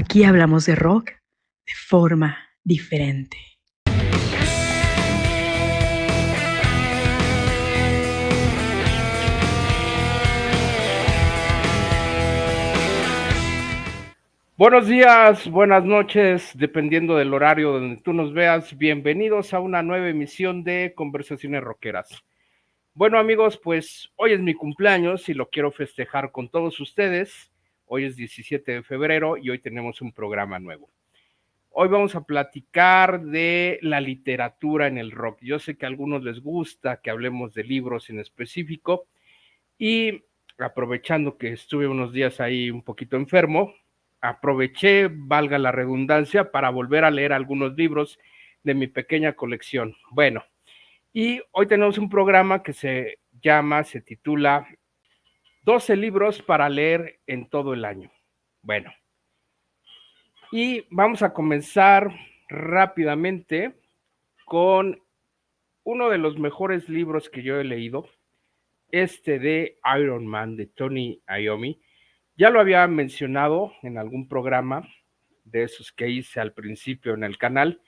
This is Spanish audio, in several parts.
Aquí hablamos de rock de forma diferente. Buenos días, buenas noches, dependiendo del horario donde tú nos veas. Bienvenidos a una nueva emisión de Conversaciones Rockeras. Bueno, amigos, pues hoy es mi cumpleaños y lo quiero festejar con todos ustedes. Hoy es 17 de febrero y hoy tenemos un programa nuevo. Hoy vamos a platicar de la literatura en el rock. Yo sé que a algunos les gusta que hablemos de libros en específico y aprovechando que estuve unos días ahí un poquito enfermo, aproveché, valga la redundancia, para volver a leer algunos libros de mi pequeña colección. Bueno, y hoy tenemos un programa que se titula 12 libros para leer en todo el año. Bueno, y vamos a comenzar rápidamente con uno de los mejores libros que yo he leído, de Iron Man, de Tony Iommi. Ya lo había mencionado en algún programa de esos que hice al principio en el canal,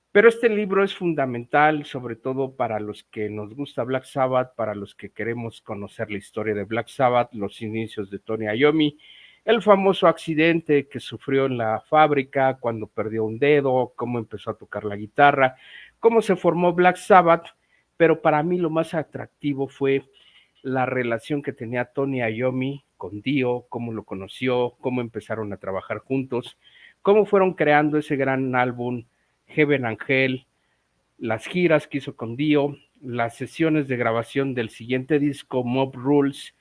pero este libro es fundamental, sobre todo para los que nos gusta Black Sabbath, para los que queremos conocer la historia de Black Sabbath, los inicios de Tony Iommi, el famoso accidente que sufrió en la fábrica cuando perdió un dedo, cómo empezó a tocar la guitarra, cómo se formó Black Sabbath, pero para mí lo más atractivo fue la relación que tenía Tony Iommi con Dio, cómo lo conoció, cómo empezaron a trabajar juntos, cómo fueron creando ese gran álbum Heaven and Hell, las giras que hizo con Dio, las sesiones de grabación del siguiente disco, Mob Rules,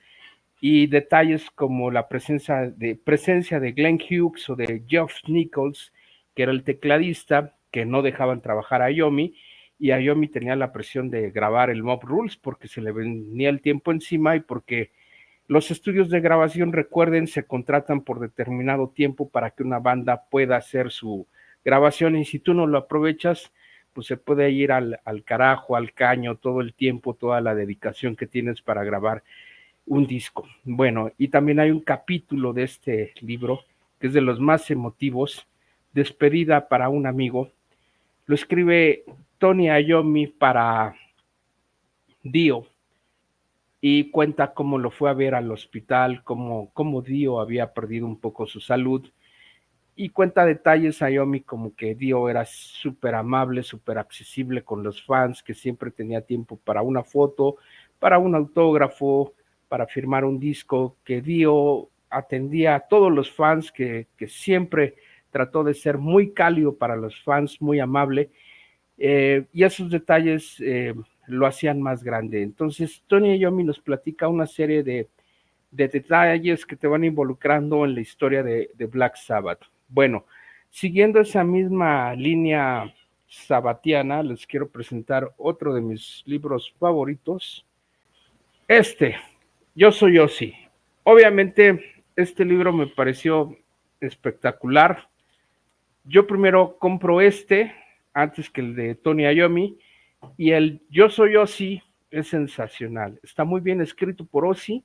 y detalles como la presencia de Glenn Hughes o de Geoff Nichols, que era el tecladista, que no dejaban trabajar a Iommi, y Iommi tenía la presión de grabar el Mob Rules porque se le venía el tiempo encima y porque los estudios de grabación, recuerden, se contratan por determinado tiempo para que una banda pueda hacer su grabación, y si tú no lo aprovechas, pues se puede ir al carajo, al caño, todo el tiempo, toda la dedicación que tienes para grabar un disco. Bueno, y también hay un capítulo de este libro que es de los más emotivos, Despedida para un amigo. Lo escribe Tony Iommi para Dio y cuenta cómo lo fue a ver al hospital, cómo Dio había perdido un poco su salud, y cuenta detalles a Iommi como que Dio era súper amable, súper accesible con los fans, que siempre tenía tiempo para una foto, para un autógrafo, para firmar un disco, que Dio atendía a todos los fans, que siempre trató de ser muy cálido para los fans, muy amable, y esos detalles lo hacían más grande. Entonces Tony Iommi nos platica una serie de detalles que te van involucrando en la historia de Black Sabbath. Bueno, siguiendo esa misma línea sabbatiana, les quiero presentar otro de mis libros favoritos. Yo soy Ozzy. Obviamente, este libro me pareció espectacular. Yo primero compro antes que el de Tony Iommi, y el Yo soy Ozzy es sensacional. Está muy bien escrito por Ozzy,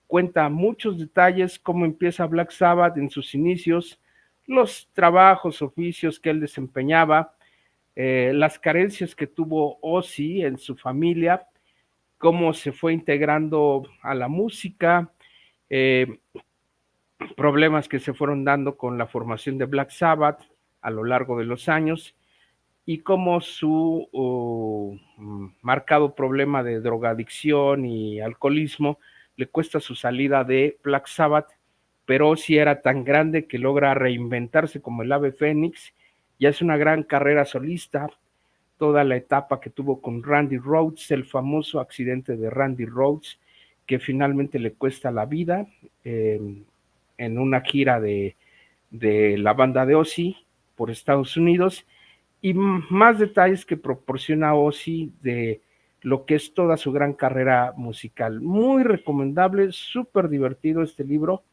cuenta muchos detalles, cómo empieza Black Sabbath en sus inicios, los trabajos, oficios que él desempeñaba, las carencias que tuvo Ozzy en su familia, cómo se fue integrando a la música, problemas que se fueron dando con la formación de Black Sabbath a lo largo de los años, y cómo su marcado problema de drogadicción y alcoholismo le cuesta su salida de Black Sabbath, pero sí era tan grande que logra reinventarse como el ave fénix, y hace una gran carrera solista, toda la etapa que tuvo con Randy Rhoads, el famoso accidente de Randy Rhoads, que finalmente le cuesta la vida en una gira de la banda de Ozzy por Estados Unidos, y más detalles que proporciona Ozzy de lo que es toda su gran carrera musical. Muy recomendable, súper divertido este libro,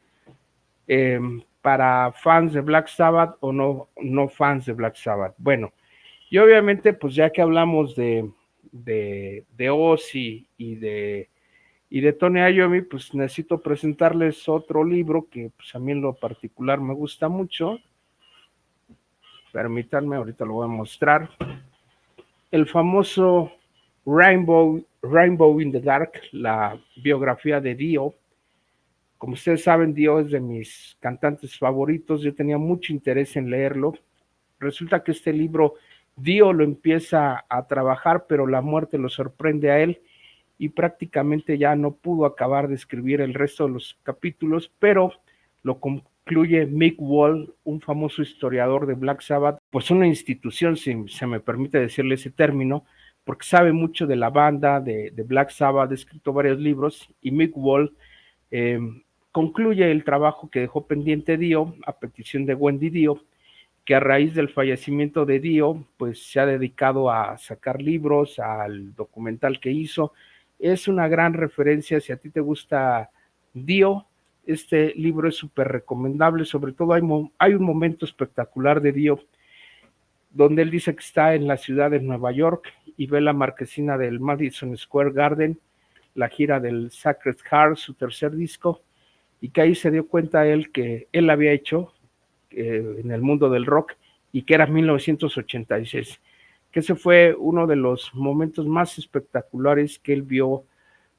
para fans de Black Sabbath o no fans de Black Sabbath. Bueno, y obviamente, pues ya que hablamos de Ozzy y de Tony Iommi, pues necesito presentarles otro libro que pues a mí en lo particular me gusta mucho, permítanme, ahorita lo voy a mostrar. El famoso Rainbow in the Dark, la biografía de Dio. Como ustedes saben, Dio es de mis cantantes favoritos. Yo tenía mucho interés en leerlo. Resulta que este libro, Dio lo empieza a trabajar, pero la muerte lo sorprende a él y prácticamente ya no pudo acabar de escribir el resto de los capítulos, pero lo concluye Mick Wall, un famoso historiador de Black Sabbath, pues una institución, si se me permite decirle ese término, porque sabe mucho de la banda, de Black Sabbath, ha escrito varios libros, y Mick Wall concluye el trabajo que dejó pendiente Dio a petición de Wendy Dio, que a raíz del fallecimiento de Dio, pues se ha dedicado a sacar libros, al documental que hizo. Es una gran referencia, si a ti te gusta Dio, este libro es súper recomendable, sobre todo hay un momento espectacular de Dio, donde él dice que está en la ciudad de Nueva York y ve la marquesina del Madison Square Garden, la gira del Sacred Heart, su tercer disco, y que ahí se dio cuenta él que él había hecho en el mundo del rock y que era 1986, que ese fue uno de los momentos más espectaculares que él vio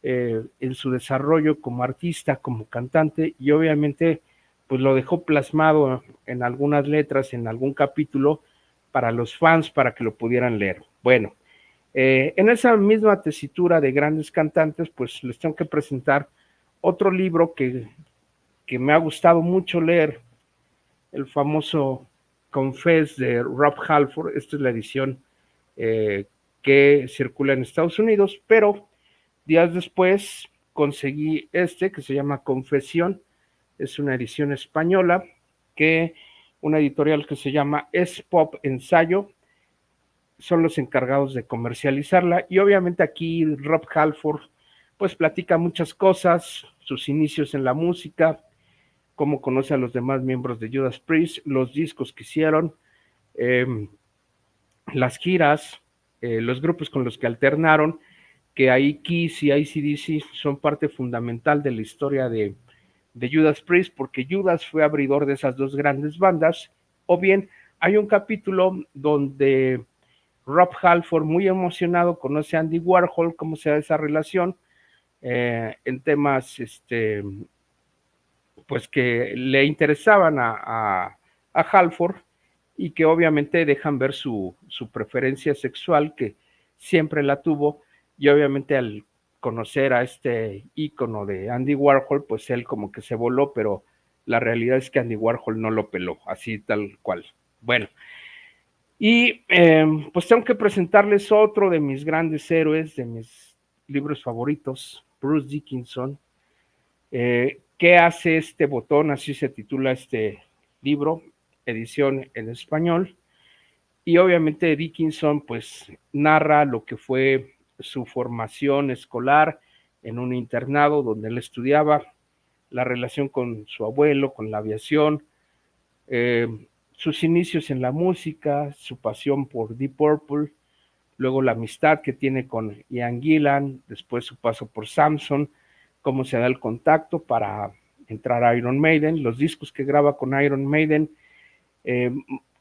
en su desarrollo como artista, como cantante, y obviamente pues lo dejó plasmado en algunas letras, en algún capítulo para los fans, para que lo pudieran leer. Bueno, en esa misma tesitura de grandes cantantes, pues les tengo que presentar otro libro que me ha gustado mucho leer, el famoso Confess de Rob Halford. Esta es la edición que circula en Estados Unidos, pero días después conseguí este que se llama Confesión. Es una edición española, que una editorial que se llama Es Pop Ensayo son los encargados de comercializarla, y obviamente aquí Rob Halford pues platica muchas cosas, sus inicios en la música, cómo conoce a los demás miembros de Judas Priest, los discos que hicieron, las giras, los grupos con los que alternaron, que ahí Kiss y AC/DC son parte fundamental de la historia de Judas Priest, porque Judas fue abridor de esas dos grandes bandas. O bien hay un capítulo donde Rob Halford, muy emocionado, conoce a Andy Warhol, cómo se da esa relación, en temas pues que le interesaban a Halford, y que obviamente dejan ver su preferencia sexual, que siempre la tuvo, y obviamente al conocer a este ícono de Andy Warhol, pues él como que se voló, pero la realidad es que Andy Warhol no lo peló, así tal cual. Bueno, y pues tengo que presentarles otro de mis grandes héroes, de mis libros favoritos, Bruce Dickinson. ¿Qué hace este botón? Así se titula este libro, edición en español. Y obviamente Dickinson pues narra lo que fue su formación escolar en un internado donde él estudiaba, la relación con su abuelo, con la aviación, sus inicios en la música, su pasión por Deep Purple, luego la amistad que tiene con Ian Gillan, después su paso por Samson, cómo se da el contacto para entrar a Iron Maiden, los discos que graba con Iron Maiden,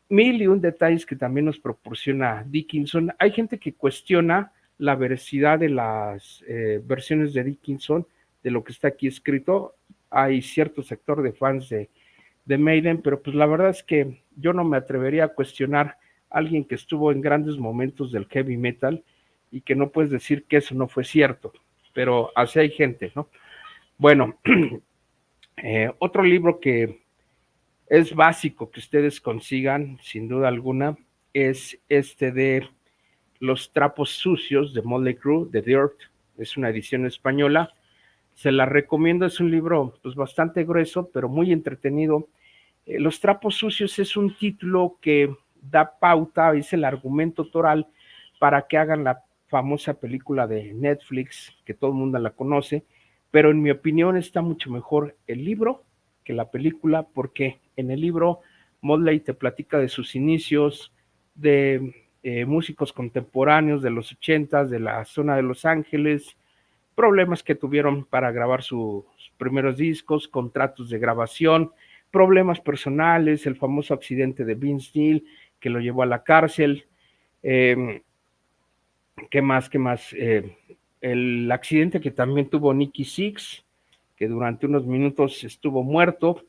mil y un detalles que también nos proporciona Dickinson. Hay gente que cuestiona la veracidad de las versiones de Dickinson, de lo que está aquí escrito. Hay cierto sector de fans de Maiden, pero pues la verdad es que yo no me atrevería a cuestionar a alguien que estuvo en grandes momentos del heavy metal y que no puedes decir que eso no fue cierto, pero así hay gente, ¿no? Bueno, otro libro que es básico que ustedes consigan, sin duda alguna, es este de Los trapos sucios de Motley Crue, de Dirt. Es una edición española. Se la recomiendo, es un libro pues bastante grueso, pero muy entretenido. Los trapos sucios es un título que da pauta, es el argumento toral para que hagan la famosa película de Netflix, que todo el mundo la conoce, pero en mi opinión está mucho mejor el libro que la película, porque en el libro Motley te platica de sus inicios, de músicos contemporáneos de los 80s, de la zona de Los Ángeles, problemas que tuvieron para grabar sus primeros discos, contratos de grabación, problemas personales, el famoso accidente de Vince Neil, que lo llevó a la cárcel. ¿Qué más? El accidente que también tuvo Nikki Sixx, que durante unos minutos estuvo muerto,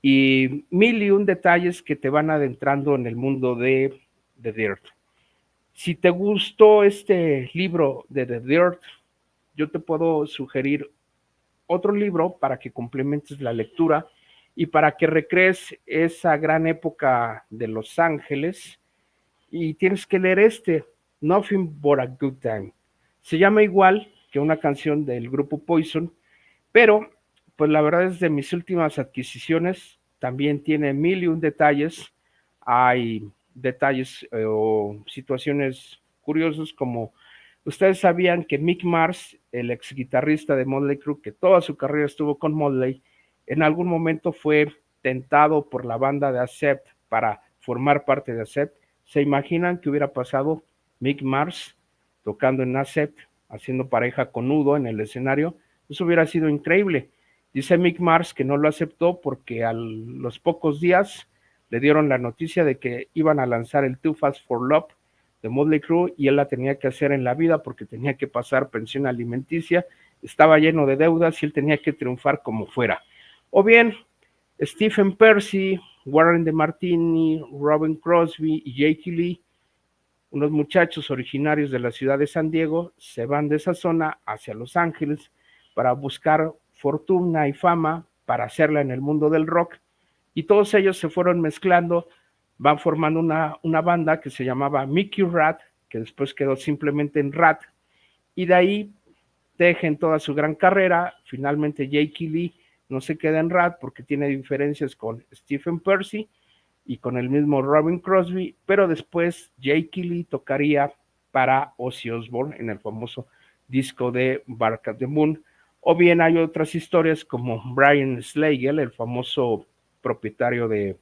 y mil y un detalles que te van adentrando en el mundo de The Dirt. Si te gustó este libro de The Dirt, yo te puedo sugerir otro libro para que complementes la lectura y para que recrees esa gran época de Los Ángeles. Y tienes que leer Nothing But a Good Time. Se llama igual que una canción del grupo Poison, pero pues la verdad es de mis últimas adquisiciones. También tiene mil y un detalles. Hay detalles o situaciones curiosas, como ustedes sabían que Mick Mars, el ex guitarrista de Motley Crue, que toda su carrera estuvo con Motley, en algún momento fue tentado por la banda de Accept para formar parte de Accept. ¿Se imaginan qué hubiera pasado Mick Mars tocando en Accept, haciendo pareja con Udo en el escenario? Eso hubiera sido increíble. Dice Mick Mars que no lo aceptó porque a los pocos días le dieron la noticia de que iban a lanzar el Too Fast for Love de Motley Crue y él la tenía que hacer en la vida porque tenía que pasar pensión alimenticia, estaba lleno de deudas y él tenía que triunfar como fuera. O bien, Stephen Pearcy, Warren DeMartini, Robin Crosby y Jake Lee, unos muchachos originarios de la ciudad de San Diego, se van de esa zona hacia Los Ángeles para buscar fortuna y fama para hacerla en el mundo del rock, y todos ellos se fueron mezclando, van formando una banda que se llamaba Mickey Rat, que después quedó simplemente en Rat, y de ahí tejen toda su gran carrera. Finalmente Jake Lee no se queda en Rat porque tiene diferencias con Stephen Pearcy y con el mismo Robin Crosby, pero después Jake Lee tocaría para Ozzy Osbourne en el famoso disco de Bark at the Moon. O bien hay otras historias como Brian Slagel, el famoso propietario de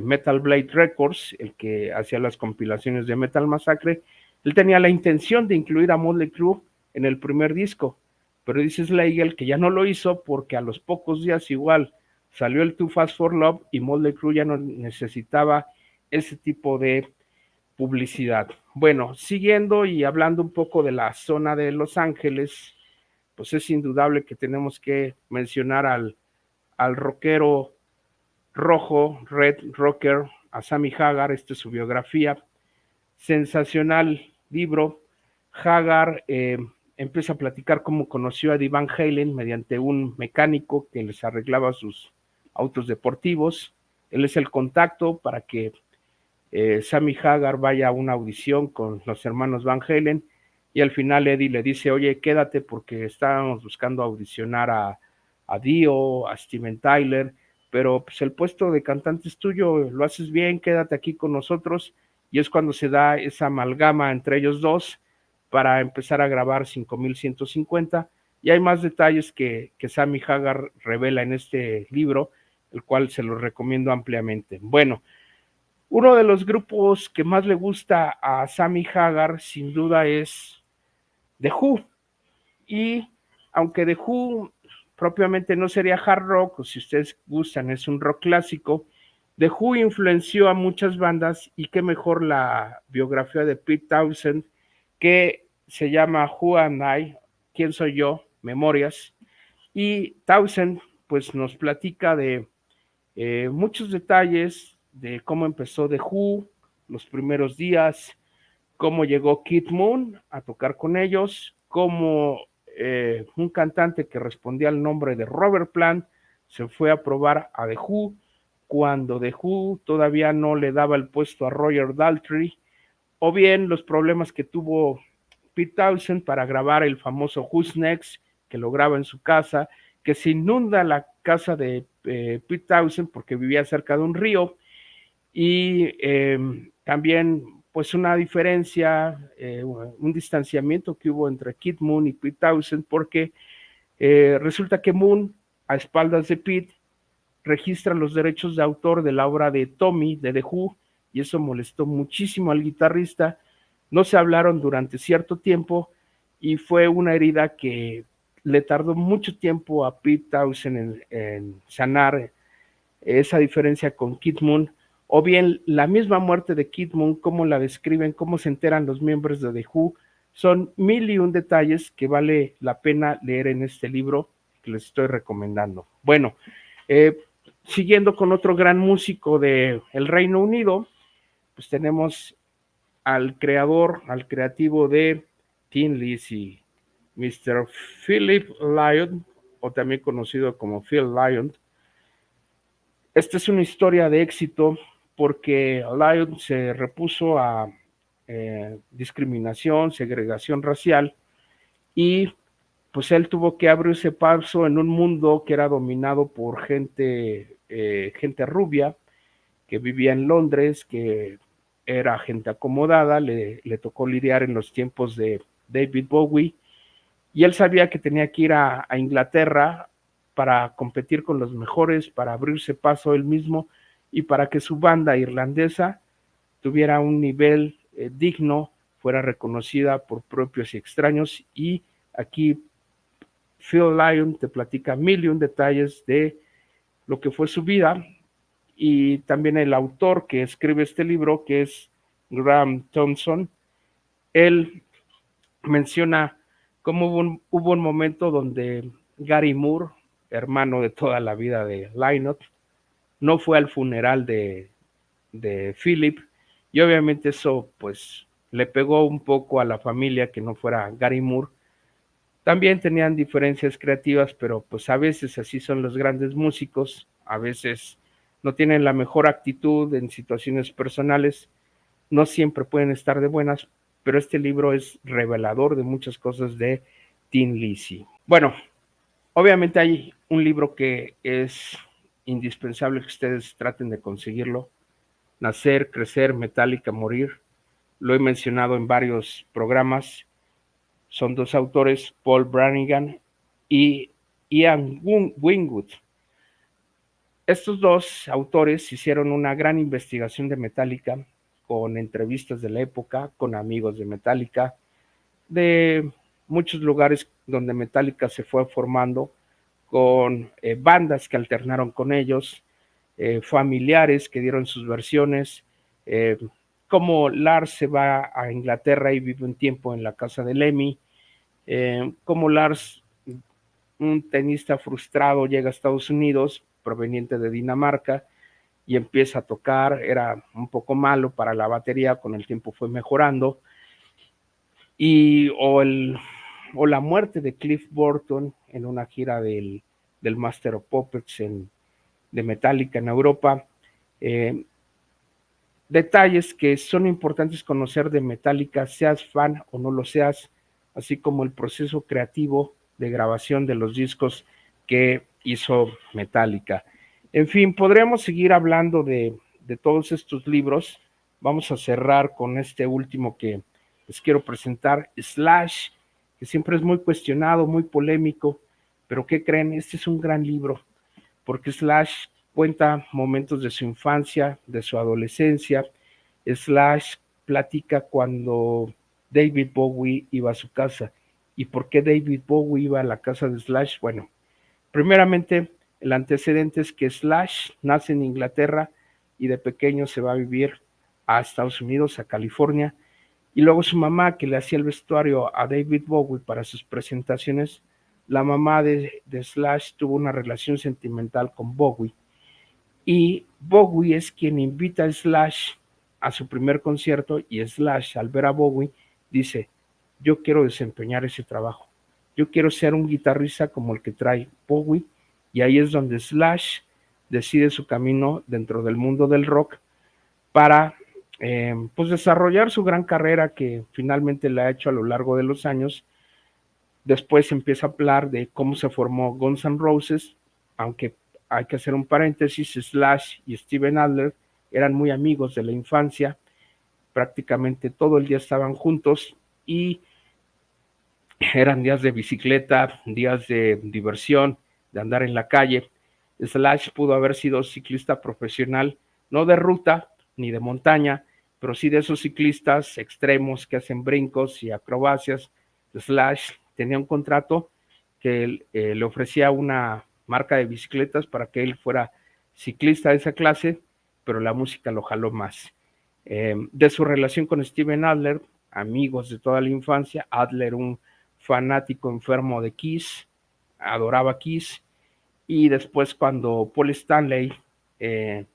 Metal Blade Records, el que hacía las compilaciones de Metal Massacre. Él tenía la intención de incluir a Motley Crue en el primer disco, pero dice Slagel que ya no lo hizo porque a los pocos días igual salió el Too Fast for Love y Motley Crue ya no necesitaba ese tipo de publicidad. Bueno, siguiendo y hablando un poco de la zona de Los Ángeles, pues es indudable que tenemos que mencionar al rockero rojo, Red Rocker, a Sammy Hagar. Esta es su biografía. Sensacional libro. Hagar empieza a platicar cómo conoció a Eddie Van Halen mediante un mecánico que les arreglaba sus autos deportivos. Él es el contacto para que Sammy Hagar vaya a una audición con los hermanos Van Halen, y al final Eddie le dice, oye, quédate porque estábamos buscando audicionar a Dio, a Steven Tyler, pero pues el puesto de cantante es tuyo, lo haces bien, quédate aquí con nosotros. Y es cuando se da esa amalgama entre ellos dos para empezar a grabar 5150, y hay más detalles que Sammy Hagar revela en este libro, el cual se lo recomiendo ampliamente. Bueno, uno de los grupos que más le gusta a Sammy Hagar sin duda es The Who, y aunque The Who propiamente no sería hard rock, o si ustedes gustan, es un rock clásico, The Who influenció a muchas bandas, y qué mejor la biografía de Pete Townshend, que se llama Who Am I, ¿Quién soy yo? Memorias, y Townshend pues nos platica de muchos detalles de cómo empezó The Who, los primeros días, cómo llegó Kid Moon a tocar con ellos, cómo un cantante que respondía al nombre de Robert Plant se fue a probar a The Who cuando The Who todavía no le daba el puesto a Roger Daltrey, o bien los problemas que tuvo Pete Townshend para grabar el famoso Who's Next, que lo graba en su casa, que se inunda la casa de Pete Townshend porque vivía cerca de un río, y también pues una diferencia, un distanciamiento que hubo entre Kid Moon y Pete Townshend, porque resulta que Moon, a espaldas de Pete, registra los derechos de autor de la obra de Tommy de The Who, y eso molestó muchísimo al guitarrista. No se hablaron durante cierto tiempo y fue una herida que le tardó mucho tiempo a Pete Townshend en sanar esa diferencia con Kid Moon. o bien la misma muerte de Kid Moon, cómo la describen, cómo se enteran los miembros de The Who. Son 1001 detalles que vale la pena leer en este libro que les estoy recomendando. Bueno, siguiendo con otro gran músico del Reino Unido, pues tenemos al creador, al creativo de Tin Lizzy, Mr. Philip Lyon, o también conocido como Phil Lyon. Esta es una historia de éxito porque Lyon se repuso a discriminación, segregación racial, y pues él tuvo que abrirse paso en un mundo que era dominado por gente rubia, que vivía en Londres, que era gente acomodada. Le tocó lidiar en los tiempos de David Bowie, y él sabía que tenía que ir a Inglaterra para competir con los mejores, para abrirse paso él mismo y para que su banda irlandesa tuviera un nivel digno, fuera reconocida por propios y extraños. Y aquí Phil Lyon te platica 1001 detalles de lo que fue su vida, y también el autor que escribe este libro, que es Graham Thompson, él menciona cómo hubo un momento donde Gary Moore, hermano de toda la vida de Lynott, no fue al funeral de Philip, y obviamente eso pues le pegó un poco a la familia que no fuera Gary Moore. También tenían diferencias creativas, pero pues a veces así son los grandes músicos, a veces no tienen la mejor actitud en situaciones personales, no siempre pueden estar de buenas, pero este libro es revelador de muchas cosas de Tin Lizzy. Bueno, obviamente hay un libro que es indispensable que ustedes traten de conseguirlo: Nacer, Crecer, Metallica, Morir. Lo he mencionado en varios programas. Son dos autores, Paul Brannigan y Ian Wingwood. Estos dos autores hicieron una gran investigación de Metallica, con entrevistas de la época, con amigos de Metallica, de muchos lugares donde Metallica se fue formando, con bandas que alternaron con ellos, familiares que dieron sus versiones, como Lars se va a Inglaterra y vive un tiempo en la casa de Lemmy, como Lars, un tenista frustrado, llega a Estados Unidos, proveniente de Dinamarca, y empieza a tocar. Era un poco malo para la batería, con el tiempo fue mejorando. Y o la muerte de Cliff Burton en una gira del Master of Puppets de Metallica en Europa. Detalles que son importantes conocer de Metallica, seas fan o no lo seas, así como el proceso creativo de grabación de los discos que hizo Metallica. En fin, podríamos seguir hablando de todos estos libros. Vamos a cerrar con este último que les quiero presentar, Slash, que siempre es muy cuestionado, muy polémico, pero ¿qué creen? Este es un gran libro, porque Slash cuenta momentos de su infancia, de su adolescencia. Slash platica cuando David Bowie iba a su casa. ¿Y por qué David Bowie iba a la casa de Slash? Bueno, primeramente, el antecedente es que Slash nace en Inglaterra y de pequeño se va a vivir a Estados Unidos, a California, y luego su mamá, que le hacía el vestuario a David Bowie para sus presentaciones, la mamá de Slash tuvo una relación sentimental con Bowie, y Bowie es quien invita a Slash a su primer concierto, y Slash, al ver a Bowie, dice: yo quiero desempeñar ese trabajo, yo quiero ser un guitarrista como el que trae Bowie. Y ahí es donde Slash decide su camino dentro del mundo del rock para pues desarrollar su gran carrera que finalmente la ha hecho a lo largo de los años. Después empieza a hablar de cómo se formó Guns N' Roses, aunque hay que hacer un paréntesis: Slash y Steven Adler eran muy amigos de la infancia, prácticamente todo el día estaban juntos, y eran días de bicicleta, días de diversión, de andar en la calle. Slash pudo haber sido ciclista profesional, no de ruta ni de montaña, pero sí de esos ciclistas extremos que hacen brincos y acrobacias. Slash tenía un contrato que le ofrecía una marca de bicicletas para que él fuera ciclista de esa clase, pero la música lo jaló más. De su relación con Steven Adler, amigos de toda la infancia, Adler, un fanático enfermo de Kiss, adoraba Kiss, y después cuando Paul Stanley, el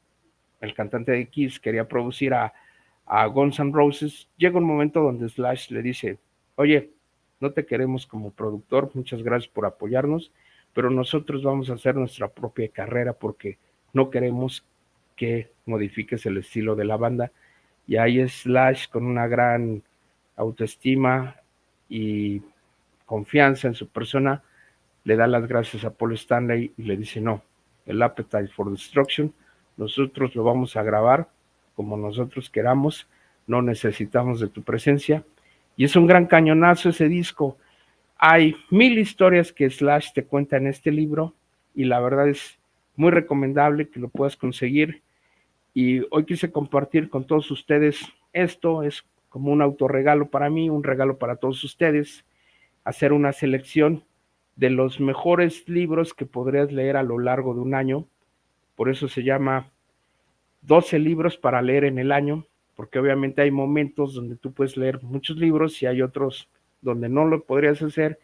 cantante de Kiss, quería producir a Guns N' Roses, llega un momento donde Slash le dice, oye, no te queremos como productor, muchas gracias por apoyarnos, pero nosotros vamos a hacer nuestra propia carrera porque no queremos que modifiques el estilo de la banda. Y ahí Slash, con una gran autoestima y confianza en su persona, le da las gracias a Paul Stanley y le dice, no, el Appetite for Destruction, nosotros lo vamos a grabar como nosotros queramos, no necesitamos de tu presencia. Y es un gran cañonazo ese disco. Hay 1000 historias que Slash te cuenta en este libro y la verdad es muy recomendable que lo puedas conseguir. Y hoy quise compartir con todos ustedes esto, es como un autorregalo para mí, un regalo para todos ustedes, hacer una selección de los mejores libros que podrías leer a lo largo de un año. Por eso se llama 12 libros para leer en el año, porque obviamente hay momentos donde tú puedes leer muchos libros y hay otros donde no lo podrías hacer,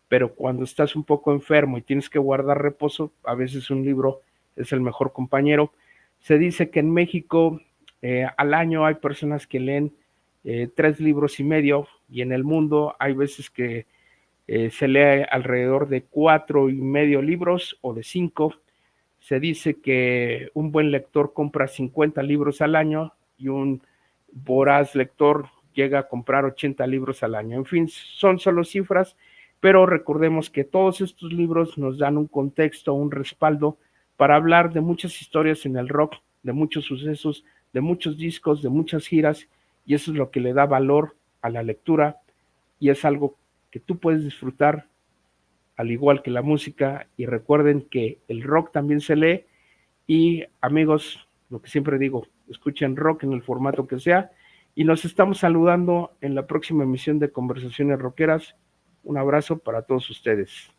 pero cuando estás un poco enfermo y tienes que guardar reposo, a veces un libro es el mejor compañero. Se dice que en México al año hay personas que leen 3 libros y medio, y en el mundo hay veces que se lee alrededor de 4,5 libros o de 5. Se dice que un buen lector compra 50 libros al año y un voraz lector llega a comprar 80 libros al año. En fin, son solo cifras, pero recordemos que todos estos libros nos dan un contexto, un respaldo para hablar de muchas historias en el rock, de muchos sucesos, de muchos discos, de muchas giras, y eso es lo que le da valor a la lectura y es algo que tú puedes disfrutar al igual que la música. Y recuerden que el rock también se lee. Y amigos, lo que siempre digo, escuchen rock en el formato que sea. Y nos estamos saludando en la próxima emisión de Conversaciones Rockeras. Un abrazo para todos ustedes.